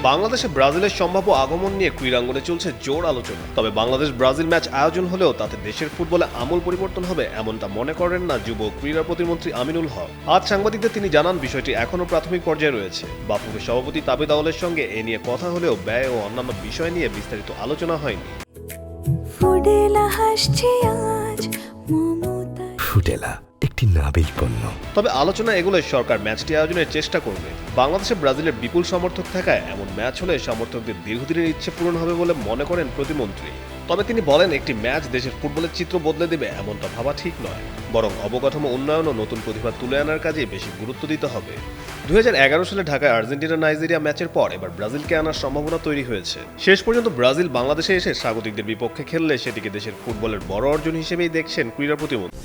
বাংলাদেশে ব্রাজিলের সম্ভাব্য আগমন নিয়ে ক্রীড়াঙ্গনে চলছে জোর আলোচনা। তবে বাংলাদেশ ব্রাজিল ম্যাচ আয়োজন হলেও তাতে দেশের ফুটবলে আমূল পরিবর্তন হবে এমনটা মনে করেন না যুব ক্রীড়া প্রতিমন্ত্রী আমিনুল হক। আজ সাংবাদিকদের তিনি জানান, বিষয়টি এখনও প্রাথমিক পর্যায়ে রয়েছে। বাফুফের সভাপতি তাবেদ আউলের সঙ্গে এ নিয়ে কথা হলেও ব্যয় ও অন্যান্য বিষয় নিয়ে বিস্তারিত আলোচনা হয়নি। ফুডেলা একটি নাবিল পণ্য। তবে আলোচনা এগুলোয় সরকার ম্যাচটি আয়োজনের চেষ্টা করবে। বাংলাদেশে ব্রাজিলের বিপুল সমর্থক থাকায় এমন ম্যাচ হলে সমর্থকদের দীর্ঘদিনের ইচ্ছে পূরণ হবে বলে মনে করেন প্রতিমন্ত্রী। তবে তিনি বলেন, একটি ম্যাচ দেশের ফুটবলের চিত্র বদলে দেবে এমনটা ভাবা ঠিক নয়, বরং অবকাঠামো উন্নয়ন ও নতুন প্রতিভা তুলে আনার কাজে বেশি গুরুত্ব দিতে হবে। 2011 সালে ঢাকায় আর্জেন্টিনা নাইজেরিয়া ম্যাচের পর এবার ব্রাজিলকে আনার সম্ভাবনা তৈরি হয়েছে। শেষ পর্যন্ত ব্রাজিল বাংলাদেশে এসে স্বাগতিকদের বিপক্ষে খেললে সেটিকে দেশের ফুটবলের বড় অর্জন হিসেবেই দেখছেন ক্রীড়া প্রতিমন্ত্রী।